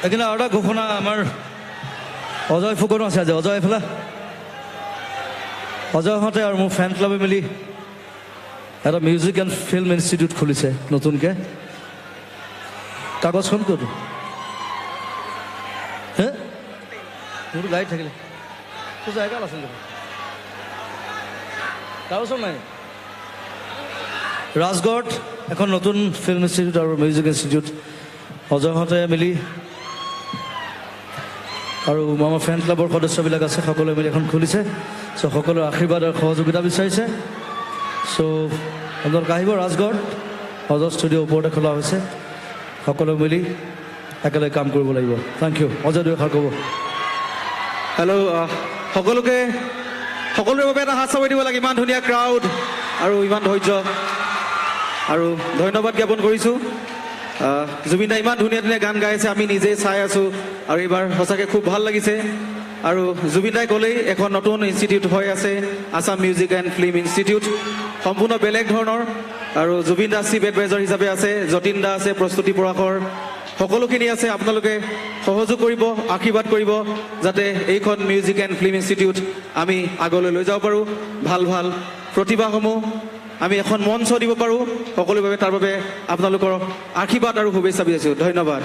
এইখিনি আৰু এটা ঘোষণা আমাৰ অজয় ফুকনো আছে আজি অজয় এফালে অজয়হঁতে আৰু মোৰ ফেন ক্লাবে মিলি এটা মিউজিক এণ্ড ফিল্ম ইনষ্টিটিউট খুলিছে নতুনকৈ কাগজখন ক'ত হে মোৰতো গাড়ীত থাকিলে তোৰ জেগাল আছিল দেখোন কাগজখন নাই ৰাজগড়ত এখন নতুন ফিল্ম ইনষ্টিটিউট আৰু মিউজিক ইনষ্টিটিউট অজয়হঁতে মিলি আৰু আমাৰ ফেন ক্লাবৰ সদস্যবিলাক আছে সকলোৱে মিলি এখন খুলিছে চ' সকলোৰে আশীৰ্বাদ আৰু সহযোগিতা বিচাৰিছে চ' আপোনালোকে আহিব ৰাজগড় অজয় ষ্টুডিঅ' ওপৰতে খোলা হৈছে সকলোৱে মিলি একেলগে কাম কৰিব লাগিব থেংক ইউ অজয় দুষাৰ ক'ব হেল্ল' সকলোৰে বাবে এটা হাত চাপৰি দিব লাগে ইমান ধুনীয়া ক্ৰাউড আৰু ইমান ধৈৰ্য আৰু ধন্যবাদ জ্ঞাপন কৰিছোঁ জুবিন দা ইমান ধুনীয়া ধুনীয়া গান গাই আছে আমি নিজে চাই আছোঁ আৰু এইবাৰ সঁচাকৈ খুব ভাল লাগিছে আৰু জুবিন দাই ক'লেই এখন নতুন ইনষ্টিটিউট হৈ আছে Assam music and film institute সম্পূৰ্ণ বেলেগ ধৰণৰ আৰু জুবিন দা চিফ এডভাইজাৰ হিচাপে আছে যতীন দা আছে প্ৰস্তুতি পৰাশৰ সকলোখিনি আছে আপোনালোকে সহযোগ কৰিব আশীৰ্বাদ কৰিব যাতে এইখন মিউজিক এণ্ড ফিল্ম ইনষ্টিটিউট আমি আগলৈ লৈ যাব পাৰোঁ ভাল ভাল প্ৰতিভাসমূহ আমি এখন মঞ্চ দিব পাৰোঁ সকলোৰে বাবে তাৰ বাবে আপোনালোকৰ আশীৰ্বাদ আৰু শুভেচ্ছা বিচাৰিছোঁ ধন্যবাদ